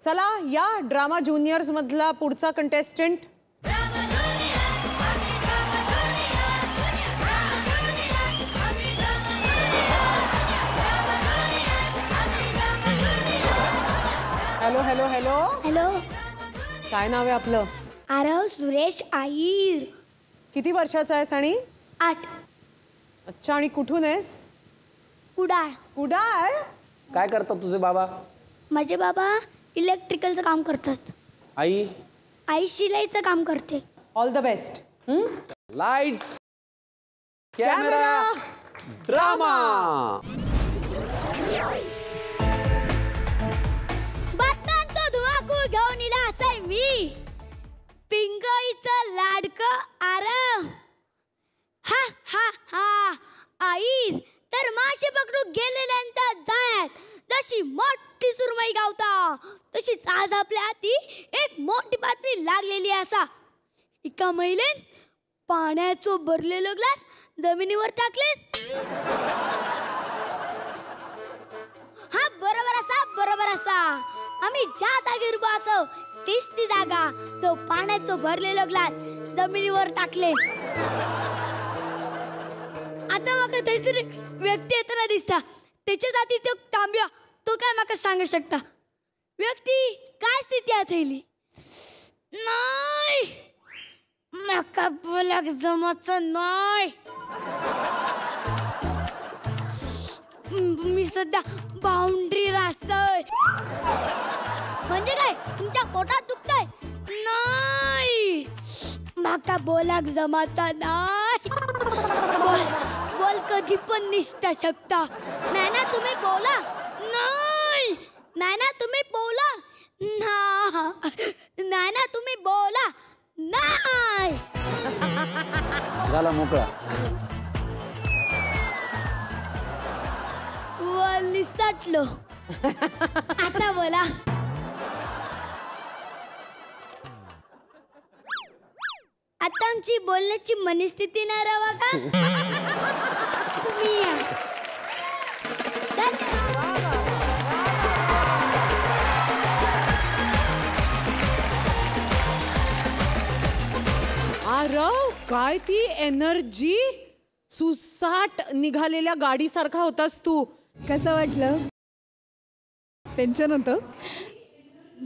चला या drama juniors मधला पुढचा contestant. Hello hello hello hello. काय नाव आहे आपलं? आरव सुरेश आईर. किती वर्षाचा आहेस आणि? 8. अच्छा, आणि कुठून आहेस? कुडाळ. कुडाळ. काय करतात तुझे बाबा? माझे बाबा इलेक्ट्रिकलचं काम करतात. आई? आई शिलाईचं काम करते. All the best. Lights camera drama. बातम्यांचा धुवाकूळ घेऊन इला असाय मी, पिंगईचं लाडकं आरव. हा हा हा. आईर तर मासे पकडू गेलेल्यांच्या जाळ्यात जशी मोठी सुरमई गावता, तशीच आज आपल्या हाती एक मोठी बातमी लागलेली असा. एका महिलेन पाण्याचं भरलेलं ग्लास जमिनीवर टाकले. हा बरोबर असा आम्ही ज्या जागेवर बसो तीच ती जागा, तो पाण्याचं भरलेलं ग्लास जमिनीवर टाकले. आता माका थंयसर एक व्यक्ती येताना दिसता, त्याच्या जाती तो तांब्या. तो काय माका सांगू शकता व्यक्ती काय स्थिती आहे थैली? नाही माका बोलाक जमचं नाही. मी सध्या बाउंड्री रास्तोय. म्हणजे काय तुमच्या पोटात दुखतंय? नाही माका बोलाक जमतं नाही. बोल कधी पण निष्ठा शकता. नाही ना तुम्ही बोला. नाही ना तुम्ही बोला. नाही ना तुम्ही बोला. नाही झाला मोकळा. लिसटलो. आता बोला. आता आमची बोलण्याची मनस्थिती नाही राहा का? तुम्ही या. आरव, काय ती एनर्जी! सुसाट निघालेल्या गाडीसारखा होतास तू. कसं वाटलं? टेन्शन होतं,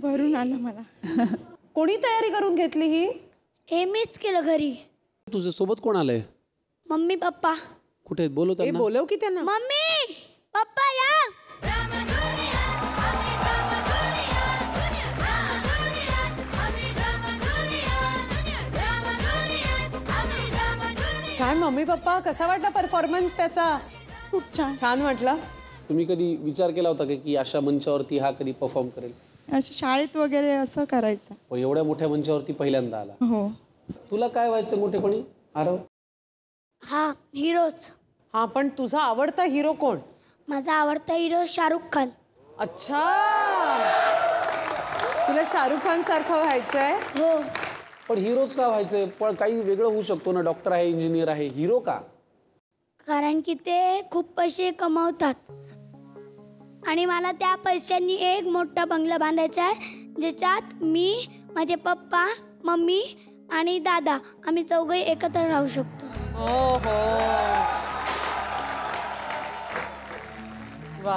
भरून आलं मला. कोणी तयारी करून घेतली ही? हे मीच केलं घरी. तुझ्या सोबत कोण आलंय? Mummy papa. कुठे आहेत? बोलव ए, त्यांना. बोलव की त्यांना. मम्मी पप्पा या. काय मम्मी पप्पा, कसा वाटला परफॉर्मन्स त्याचा? खूप छान. छान वाटला. तुम्ही कधी विचार केला होता का की अशा मंचावरती हा कधी परफॉर्म करेल? असं शाळेत वगैरे असं करायचं. पण एवढ्या मोठ्या मंचावरती पहिल्यांदा आला. हो. तुला काय व्हायचं मोठेपणी आरव? हा हिरोच. हा, पण तुझा आवडता हिरो कोण? माझा आवडता हिरो शाहरुख खान. अच्छा, तुला शाहरुख खान सारखं व्हायचंय? हो. पण हिरोच का व्हायचंय? पण काही वेगळं होऊ शकतो ना. डॉक्टर आहे, इंजिनियर आहे, हिरो का? कारण की ते खूप पैसे कमावतात आणि मला त्या पैशांनी एक मोठा बंगला बांधायचा आहे, ज्याच्यात मी, माझे पप्पा, मम्मी आणि दादा आम्ही चौघे एकत्र राहू शकतो.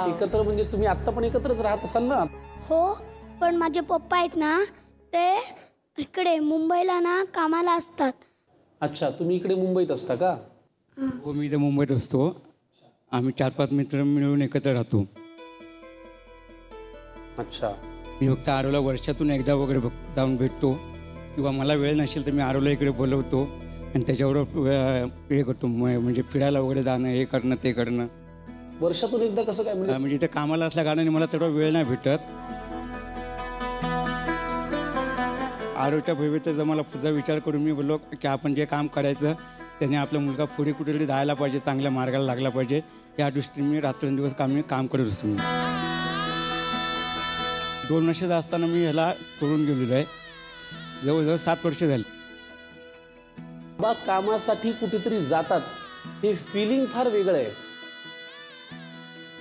एकत्र म्हणजे तुम्ही आता पण एकत्रच राहत असाल ना? हो, पण माझे पप्पा आहेत ना, ते इकडे मुंबईला ना कामाला असतात. अच्छा, तुम्ही इकडे मुंबईत असता का? हो, मी इथे मुंबईत असतो. आम्ही 4-5 मित्र मिळून एकत्र राहतो. अच्छा. मी फक्त आरवला वर्षातून एकदा वगैरे जाऊन भेटतो, किंवा मला वेळ नसेल तर मी आरवला इकडे बोलवतो आणि त्याच्याबरोबर हे करतो, म्हणजे फिरायला वगैरे जाणं, हे करणं ते करणं. वर्षातून एकदा कसं काय? म्हणजे इथे कामाला असल्या कारणाने मला तेवढा वेळ नाही भेटत. आरवच्या भविष्याचा मला पुढचा विचार करून मी बोललो की आपण जे काम करायचं त्याने आपला मुलगा पुढे कुठेतरी जायला पाहिजे, चांगल्या मार्गाला लागला पाहिजे, या दृष्टीने मी रात्रंदिवस काम करत असतो. 2 वर्षाचा असताना मी ह्याला सोडून गेलेलो आहे. जवळजवळ 7 वर्ष झाली. बा कामासाठी कुठेतरी जातात, हे फिलिंग फार वेगळं आहे.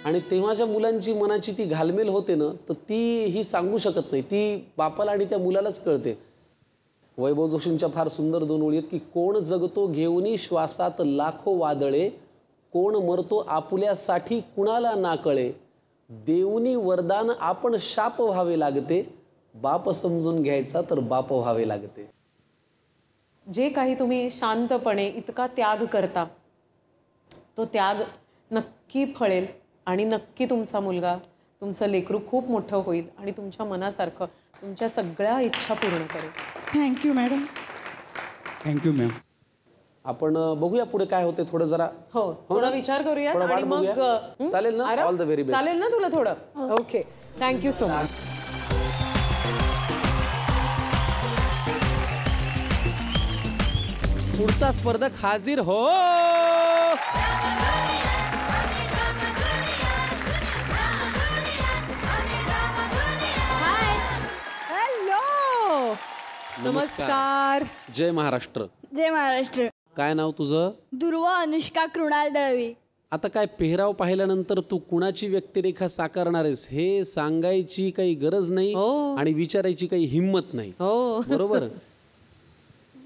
आणि तेव्हाच्या मुलांची मनाची ती घालमेल होते ना, तर ती ही सांगू शकत नाही, ती बापाला आणि त्या मुलालाच कळते. वैभव जोशींच्या फार सुंदर 2 ओळी आहेत की कोण जगतो घेऊनी श्वासात लाखो वादळे, कोण मरतो आपुल्यासाठी कुणाला ना कळे, देऊनी वरदान आपण शाप व्हावे लागते, बाप समजून घ्यायचा तर बाप व्हावे लागते. जे काही तुम्ही शांतपणे इतका त्याग करता तो त्याग नक्की फळेल आणि नक्की तुमचा मुलगा, तुमचं लेकरू खूप मोठं होईल आणि तुमच्या मनासारखं तुमच्या सगळ्या इच्छा पूर्ण करेल. Thank you madam. Thank you ma'am. आपण बघूया पुढे काय होते थोडं जरा. हो, थोडा विचार करूया थोडं आणि वाट मग बघूया. चालेल ना? Aarav, all the very best. चालेल ना तुला थोडं? Okay, thank you so much. पुढचा स्पर्धक हाजीर हो. हॅलो, नमस्कार. जय महाराष्ट्र. जय महाराष्ट्र. काय नाव तुझं? दुर्वा अनुष्का कृणाल दळवी. आता काय पेहराव पाहिल्यानंतर तू कुणाची व्यक्तिरेखा साकारणार आहेस हे सांगायची काही गरज नाही आणि विचारायची काही हिंमत नाही. बरोबर.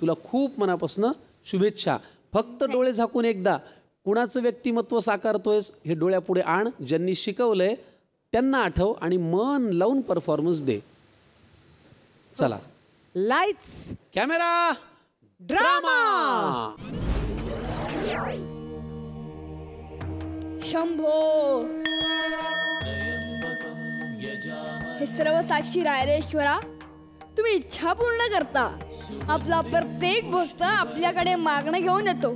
तुला खूप मनापासून शुभेच्छा. फक्त डोळे झाकून एकदा कुणाचं व्यक्तिमत्व साकारतोयस हे डोळ्यापुढे आण. ज्यांनी शिकवलंय त्यांना आठव आणि मन लावून परफॉर्मन्स दे. चला, लाईट्स, कॅमेरा, ड्रामा. शंभो. हे सर्व साक्षी रायरेश्वरा, तुम्ही इच्छा पूर्ण करता. आपला प्रत्येक भक्त आपल्याकडे मागणं घेऊन येतो,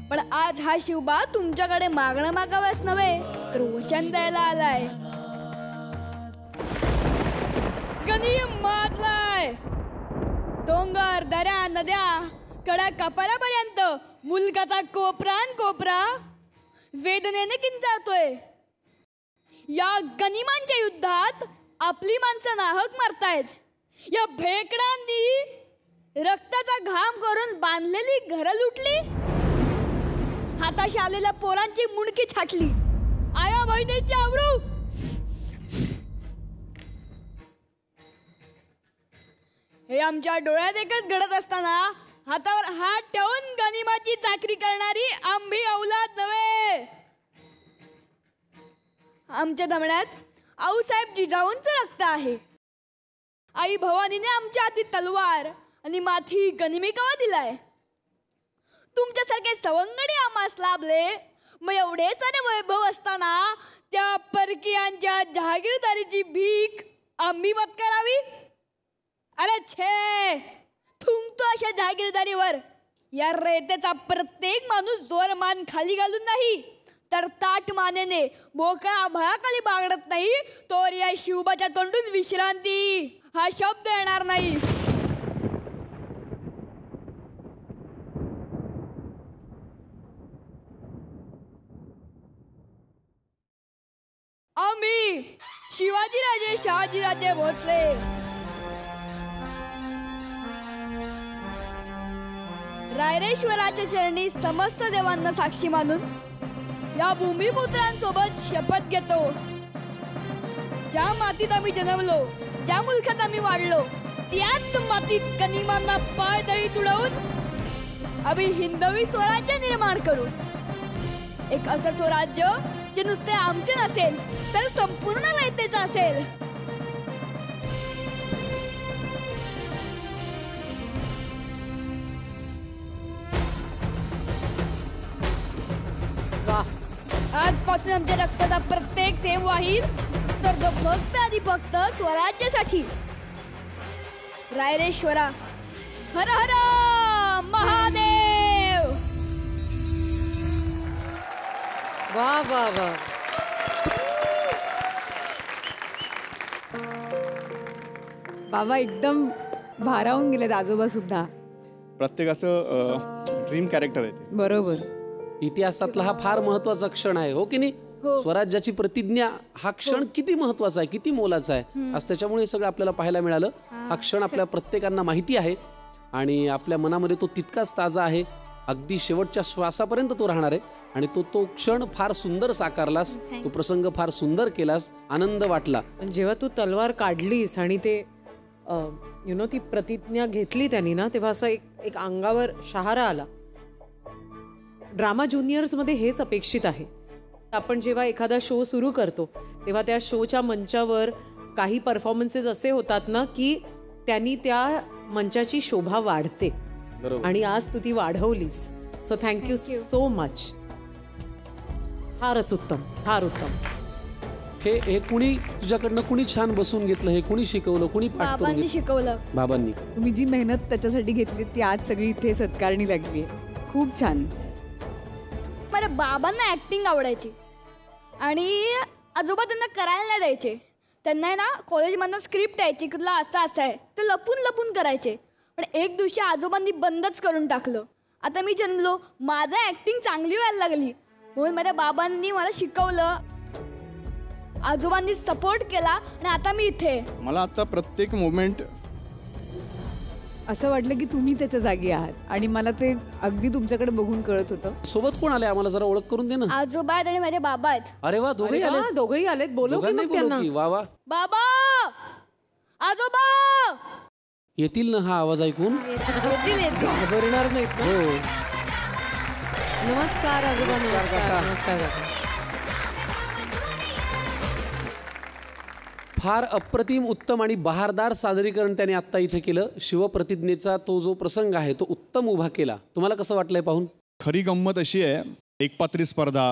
पण आज हा शिवबा तुमच्याकडे मागणं मागाव्यास नव्हे तर वचन द्यायला आलाय. गणिम माजलाय. डोंगर, दऱ्या, नद्या, कडा कपारापर्यंत मुलकाचा कोपरान कोपरा वेदनेने किंचाळतोय. या गनिमांच्या युद्धात आपली माणसं नाहक मारतायत. या भेकडांनी रक्ताचा घाम करून बांधलेली घरं लुटली. हाताशी आलेल्या पोरांची मुंडकी छाटली. आया बहिणीची आवरू. हे आमच्या डोळ्यात एकच घडत असताना हातावर हात ठेवून गनिमाची चाकरी करणारी आम्ही औलाद नव्हे. आमच्या दमड्यात आऊसाहेब जिजाऊंचं रक्त आहे. आई भवानीने आमच्या हाती तलवार आणि माथी गनिमी कवा दिलाय. तुमच्यासारखे सवंगडी आम्हास लाभले, मग एवढे सारे वैभव असताना त्या परकीयांच्या जहागीरदारीची भीक आम्ही पत्करावी. अरे छे, थुंकतो अशा जहागीरदारीवर. या रेतेचा प्रत्येक माणूस जोर मान खाली घालून नाही तर ताट मानेने मोकळ्या आभाळाखाली बागडत नाही तोवर या शिवबाच्या तोंडून विश्रांती हा शब्द येणार नाही. आम्ही शिवाजीराजे शहाजीराजे भोसले रायरेश्वराच्या चरणी समस्त देवांना साक्षी मानून या भूमिपुत्रांसोबत शपथ घेतो. ज्या मातीत आम्ही जन्मलो, ज्या मुलखात आम्ही वाढलो, त्याच मातीत गनिमांना पाय दळी तुडवून आम्ही हिंदवी स्वराज्य निर्माण करू. एक असं स्वराज्य जे नुसते आमचे नसेल तर संपूर्ण रयतेचं असेल. आजपासून आमच्या रक्ताचा प्रत्येक थेंब वाहील तर तो फक्त आणि फक्त स्वराज्यासाठी. रायरेश्वरा हर हर महादेव. वा वा वा. बाबा एकदम भारावून गेलेत आजोबा सुद्धा. प्रत्येकाचं ड्रीम कॅरेक्टर आहे ते. बरोबर. इतिहासातला हा फार महत्वाचा क्षण आहे, हो की नाही? स्वराज्याची प्रतिज्ञा हा क्षण किती महत्वाचा आहे, किती मोलाचा आहे. आज त्याच्यामुळे सगळं आपल्याला पाहायला मिळालं. हा क्षण आपल्या प्रत्येकांना माहिती आहे आणि आपल्या मनामध्ये तो तितकाच ताजा आहे. अगदी शेवटच्या श्वासापर्यंत तो राहणार आहे. आणि तो क्षण फार सुंदर साकारलास, तो प्रसंग फार सुंदर केलास, आनंद वाटला. पण जेव्हा तू तलवार काढलीस आणि ते ती प्रतिज्ञा घेतली त्यांनी ना, तेव्हा असं एक अंगावर शहारा आला. ड्रामा ज्युनियर्समध्ये हेच अपेक्षित आहे. आपण जेव्हा एखादा शो सुरू करतो तेव्हा त्या शोच्या मंचावर काही परफॉर्मन्सेस असे होतात ना की त्यांनी त्या मंचाची शोभा वाढते. आणि आज तू ती वाढवलीस. So thank you so much. फारच उत्तम, फार उत्तम. हे कुणी तुझ्याकडनं कुणी छान बसून घेतलं? हे कुणी शिकवलं? कुणी पाठ करून बाबांनी घेतलं? शिकवलं. बाबांनी. तुम्ही जी मेहनत त्याच्यासाठी घेतली ती आज सगळी इथे सत्कारणी लागली. खूप छान. मला बाबांना ऍक्टिंग आवडायची आणि आजोबा त्यांना करायला नाही द्यायचे. त्यांना आहे ना कॉलेजमधनं स्क्रिप्ट यायची की तुला असं आहे ते लपून लपून करायचे. पण एक दिवशी आजोबांनी बंदच करून टाकलं. आता मी जन्मलो, माझं ऍक्टिंग चांगली व्हायला लागली म्हणून माझ्या बाबांनी मला शिकवलं, आजोबांनी सपोर्ट केला आणि आता मी इथे. मला आता प्रत्येक मोमेंट असं वाटलं की तुम्ही त्याच्या जागी आहात आणि मला ते अगदी तुमच्याकडे बघून कळत होतं. सोबत कोण आले? आम्हाला जरा ओळख करून दे ना. आजोबा आहेत आणि माझे बाबा आहेत. अरे वा, दोघेही आले. दोघंही आलेत. बोलव की मग त्यांना. वा वा. बाबा, आजोबा येतील ना हा आवाज ऐकून? घाबरणार नाहीत ना? हो. नमस्कार आजोबा. नमस्कार. नमस्कार काका. फार अप्रतिम, उत्तम आणि बहारदार सादरीकरण त्याने आत्ता इथे केलं. शिवप्रतिज्ञेचा तो जो प्रसंग आहे तो उत्तम उभा केला. तुम्हाला कसं वाटलंय पाहून? खरी गंमत अशी आहे, एकपात्री स्पर्धा,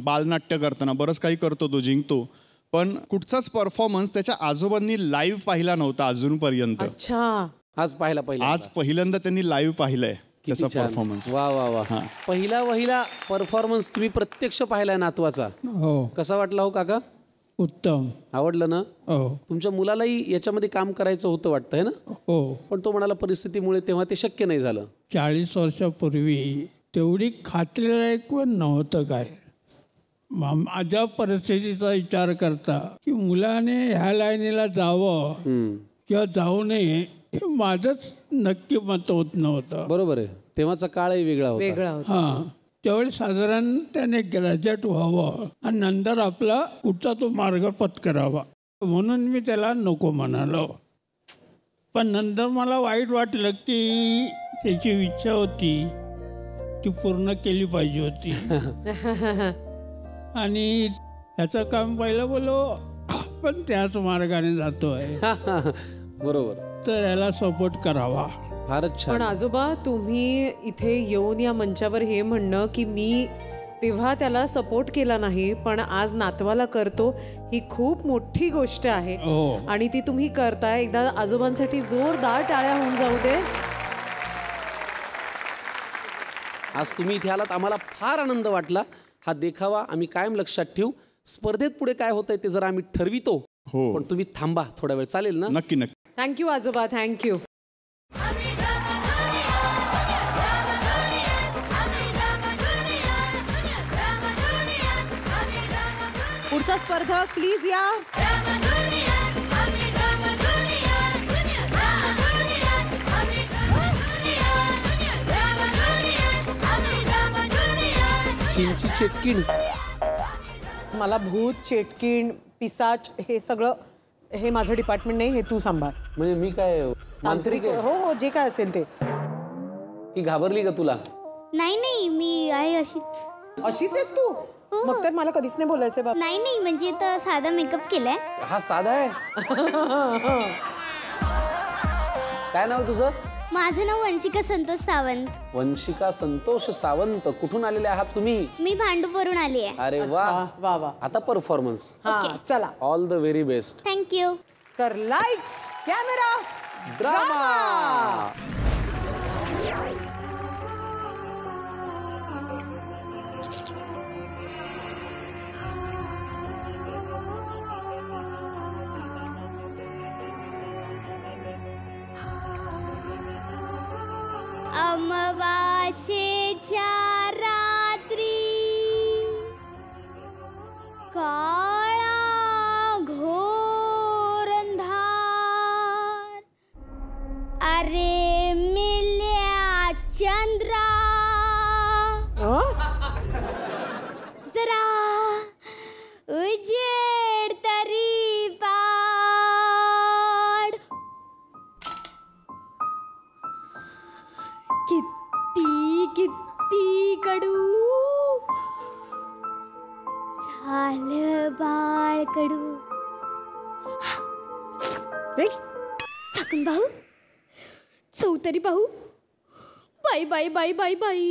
बालनाट्य करताना बरंच काही करतो तो, जिंकतो, पण कुठचाच परफॉर्मन्स त्याच्या आजोबांनी लाईव्ह पाहिला नव्हता अजूनपर्यंत. अच्छा. आज पाहिला आज पहिल्यांदा त्यांनी लाईव्ह पाहिलंय त्याचा परफॉर्मन्स. वा वा वा. पहिला परफॉर्मन्स तुम्ही प्रत्यक्ष पाहिलाय नातवाचा. हो. कसा वाटला हो काका? उत्तम. आवडलं ना? हो तुमच्या मुलालाही याच्यामध्ये काम करायचं होतं वाटतं है ना? हो. पण तो म्हणाला परिस्थितीमुळे तेव्हा ते शक्य नाही झालं. 40 वर्षापूर्वी तेवढी खात्रीलायक पण नव्हतं काय. माझ्या परिस्थितीचा विचार करता की मुलाने ह्या लाईनीला जावं किंवा जाऊ नये हे माझंच नक्की मत होत नव्हतं. बरोबर आहे. तेव्हाचा काळही वेगळा होता. हां, त्यावेळी साधारण त्याने ग्रॅज्युएट व्हावं आणि नंतर आपला कुठचा तो मार्ग पत्करावा म्हणून मी त्याला नको म्हणालो. पण नंतर मला वाईट वाटलं की त्याची इच्छा होती ती पूर्ण केली पाहिजे होती. आणि त्याचं काम पहिलं बोलो पण त्याच मार्गाने जातोय बरोबर. तर याला सपोर्ट करावा. फारच छान. पण आजोबा तुम्ही इथे येऊन या मंचावर हे म्हणणं की मी तेव्हा त्याला सपोर्ट केला नाही पण आज नातवाला करतो, ही खूप मोठी गोष्ट आहे. आणि ती तुम्ही करताय. एकदा आजोबांसाठी जोरदार टाळ्या होऊन जाऊ दे. आज तुम्ही इथे आलात, आम्हाला फार आनंद वाटला. हा देखावा आम्ही कायम लक्षात ठेवू. स्पर्धेत पुढे काय होतंय ते जरा आम्ही ठरवितो. हो. पण तुम्ही थांबा थोडा वेळ, चालेल ना? नक्की नक्की. थँक्यू आजोबा. थँक्यू. पुढचा स्पर्धक प्लीज या. चिंची चेटकीण. मला भूत, चेटकीण, पिसाच हे सगळं हे माझं डिपार्टमेंट नाही. हे तू सांभाळ. म्हणजे मी काय मांत्रिक आहे? हो हो, जे काय असेल ते. ही घाबरली का तुला? नाही मी आहे अशीच. अशीच आहेस तू? मग तर मला कधीच नाही बोलायचं बाबा. नाही म्हणजे तर साधा मेकअप केलाय. हा साधा आहे. काय नाव तुझं? माझं नाव वंशिका संतोष सावंत. वंशिका संतोष सावंत. कुठून आलेले आहात तुम्ही? मी भांडूपवरून आली आहे. अरे वा वा वा. आता परफॉर्मन्स. हा चला. All the very best. Thank you. तर लाईट्स, कॅमेरा, ड्रामा. अमावास्येच्या रात्री काळा घोर अंधार. अरे मिल्या चंद्रा किती किती कडू झालं बाळ कडू. झाकून पाहू, चौतरी पाहू. बाई बाई बाई बाई बाई,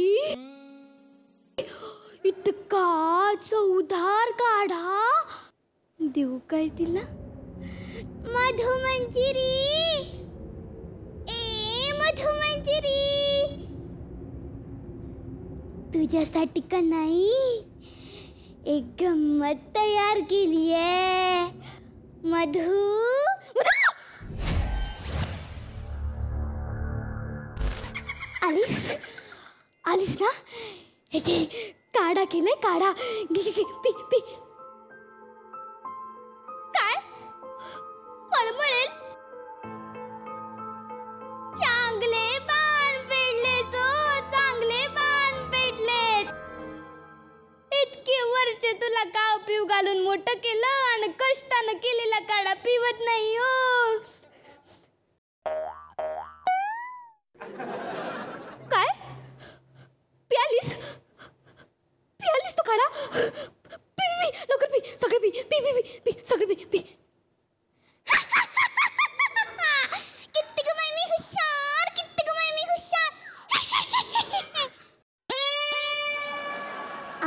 इतका चौधार काढा. देऊ काय तिला? मधुमंजिरी, ए मधुमंजिरी, तुझ्यासाठी का नाही एक गंमत तयार केली आहे. मधु, आलीस आलीस ना? हे घे, काढा केलाय काढा. घे घे घे, पी पी. काय मळमळेल? चांगले बाण पेडले जो, चांगले बाण पेडले. इतके वर्ष तुला काव पिऊ घालून मोठं केलं आणि कष्टानं केलेला काढा पिवत नाही हो. काय प्यालीस? प्यालीस तो काढा? पी पी लवकर पी, सगळे P P P P P सगळे पी पी. किती ग मी हुशार, किती ग मी हुशार.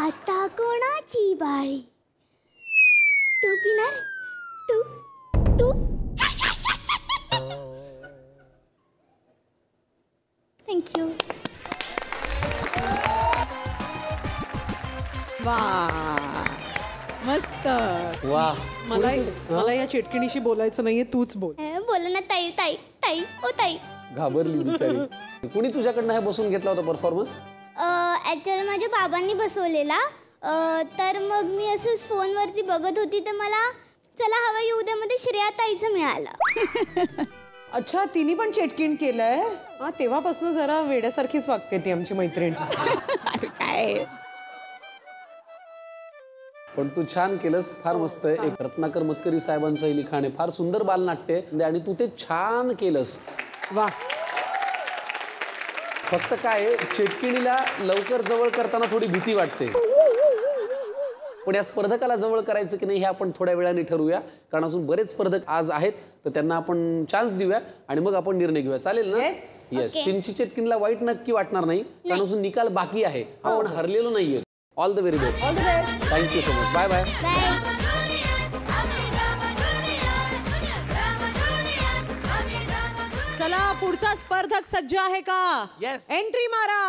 आता कोणाची बाळी? तू पिणार? तू तू थँक्यू. वा, मस्त. वा, मला या चिटकिणीशी बोलायचं नाहीये, तूच बोल. बोला ना ताई ताई ताई ओ ताई. घाबरली बिचारी. कुणी तुझ्याकडनं हे बसून घेतला होता परफॉर्मन्स? ॲक्च्युअली माझ्या बाबांनी बसवलेला. तर मग मी असंच फोनवरती बघत होती तर मला चला हवा येऊ द्यामध्ये श्रेया ताईचं मिळालं. अच्छा, तिने पण चेटकिण केलंय. हा, तेव्हापासून जरा वेड्यासारखीच वागते ती आमची मैत्रीण. काय पण तू छान केलंस, फार मस्त आहे. एक रत्नाकर मतकरी साहेबांचं हे लिखाण आहे, फार सुंदर बालनाट्य आहे आणि तू ते छान केलंस. वा. फक्त काय आहे, चेटकिणीला लवकर जवळ करताना थोडी भीती वाटते. पण या स्पर्धकाला जवळ करायचं की नाही हे आपण थोड्या वेळाने ठरवूया, कारण अजून बरेच स्पर्धक आज आहेत, तर त्यांना आपण चान्स देऊया आणि मग आपण निर्णय घेऊया. चालेल ना? येस. चिंची चेटकिणीला वाईट नक्की वाटणार नाही, कारण अजून निकाल बाकी आहे. आपण हरलेलो नाहीये. All the very best. Thank you so much. Bye bye. चला, पुढचा स्पर्धक सज्ज आहे का? Yes. एंट्री मारा.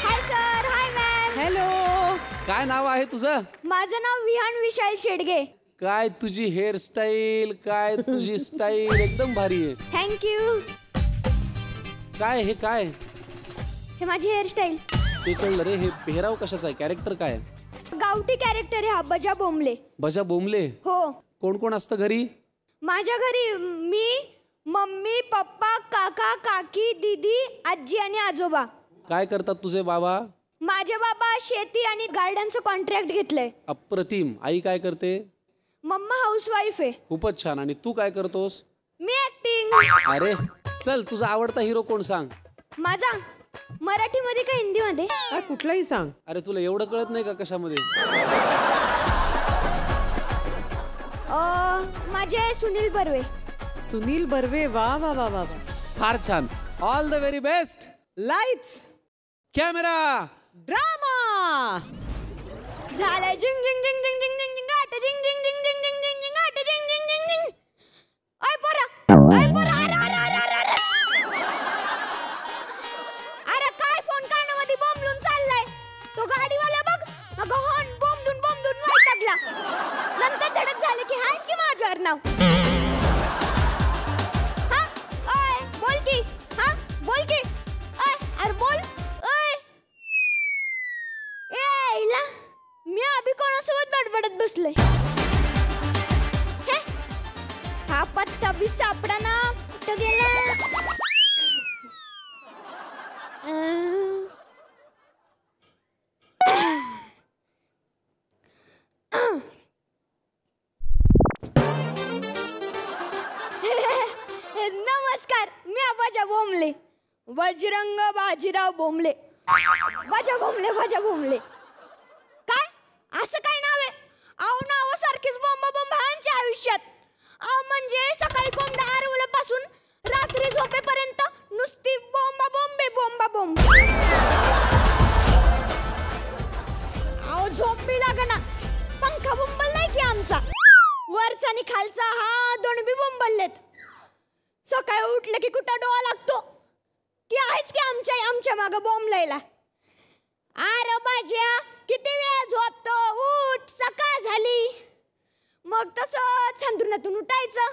Hi sir, hi ma'am. Hello. काय नाव आहे तुझं? माझं नाव विहान विशाल शेडगे. काय तुझी हेअरस्टाईल, काय तुझी स्टाईल एकदम भारी आहे. थँक्यू. काय हे काय? हे माझी हेअरस्टाईल. ते कळलं रे. हे पेहराव कशाचा आहे? कॅरेक्टर काय? गावठी कॅरेक्टर आहे हा, बजा बोंबले. बजा बोंबले. हो. कोण कोण असतं घरी? माझ्या घरी मी, मम्मी, पप्पा, काका, काकी, दीदी, आजी आणि आजोबा. काय करतात तुझे बाबा? माझे बाबा शेती आणि गार्डनचं कॉन्ट्रॅक्ट घेतलंय. अप्रतिम. आई काय करते? मम्मा हाऊसवाईफ आहे. खूपच छान. आणि तू काय करतोस? मी ऍक्टिंग. अरे चल, तुझा आवडता हिरो कोण सांग? माझा मराठीमध्ये का हिंदीमध्ये? काय कुठलाही सांग. अरे तुला एवढं कळत नाही का कशामध्ये? माझे सुनील बर्वे. सुनील बर्वे. वा वा वा वा. फार छान. All the very best. Lights, camera, drama. झालं. जिंग जिंग जिंग जिंग जिंग जिंग जिंग आट जिंग जिंग जिंग जिंग जिंग जिंग जिंग आट जिंग जिंग जिंग जिंग. ओय पोरा, ओय पोरा, अरे अरे काय फोन कानामध्ये बोंबलून चाललाय? तो गाडीवाला बघ, अगं हॉर्न बोंबलून बोंबलून वैतागला. नंतर धडक झाले की हायच की माझ्यावर नाव. हा ओय बोल की, हा बोल की, ओय अरे बोल. ओय ए इला, मी अभि कोणासोबत बडबडत बसलोय? हे हा पत्ता बी सापडाना, कुठं गेला? म्या बाजा बोंबले बजरंग बाजीराव बोंबले बाजा बोंबले काय असं काय नाव आहे? अहो नाव सारखीच बोंबा बोंब आहे आमच्या आयुष्यात. अहो म्हणजे सकाळी कोंबडा आरवल्यापासून रात्री झोपेपर्यंत नुसती बोंबा बोंब. अहो झोप बी लागना, पंखा बोंबलाय की आमचा, वरचा आणि खालचा हा दोन बी बोंबलेत. सकाळी उठलं की कुठं डोळा लागतो की आहेच की आमच्या मागं बोंबलायला. अरे बाज्या किती वेळ झोपतो, उठ सकाळ झाली. मग तसंच संध्रुणातून उठायचं,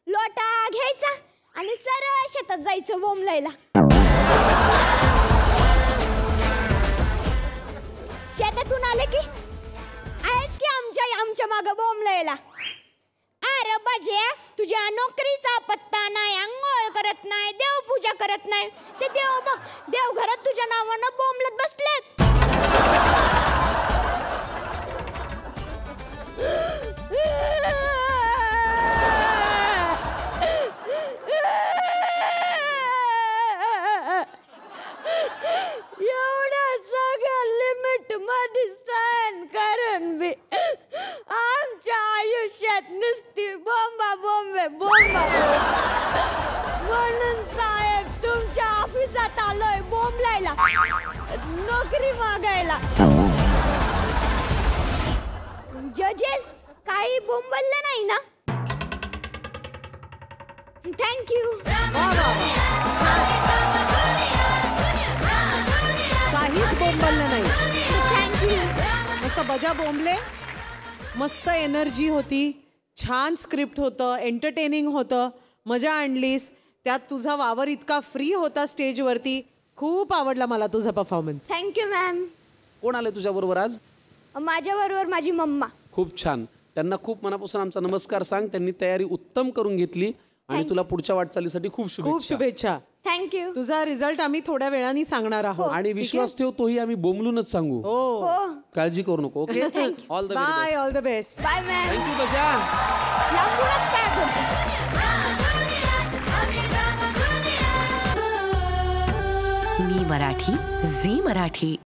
लोटा घ्यायचा आणि सरळ शेतात जायचं बोंबलायला. शेतातून आले की आहेच की आमच्या मागं बोंबलायला. अरे बाज्या तुझ्या नोकरीचा पत्ता नाही, अंघोळ करत नाही, देवपूजा करत नाही. ते देव बघ देवघरात तुझ्या नावानं बोंबलत बसलेत. एवढ्या सगळ्या लिमिट मध्ये सहन करून बी आमच्या आयुष्यात नुसती बोंबा. म्हणून साहेब तुमच्या ऑफिसात आलोय बोंबलायला, नोकरी मागायला. जजेस काही बोंबललं नाही ना? थँक्यू. काहीच बोंबललं नाही. थँक्यू. मस्त बजा बोंबले, मस्त एनर्जी होती, छान स्क्रिप्ट होतं, एंटरटेनिंग होतं, मजा आणलीस. त्यात तुझा वावर इतका फ्री होता स्टेजवरती. खूप आवडला मला तुझा परफॉर्मन्स. Thank you ma'am. कोण आले तुझ्याबरोबर आज? माझ्याबरोबर माझी मम्मा. खूप छान. त्यांना खूप मनापासून आमचा नमस्कार सांग. त्यांनी तयारी उत्तम करून घेतली आणि तुला पुढच्या वाटचालीसाठी खूप खूप शुभेच्छा. थँक्यू. तुझा रिझल्ट आम्ही थोड्या वेळाने सांगणार आहोत. आणि विश्वास ठेव, तोही आम्ही बोंबलूनच सांगू. हो, काळजी करू नको. Okay, all the bye, all the best. Bye ma'am. Thank you बजा. लांबूनच पॅक होते. मी मराठी, झी मराठी.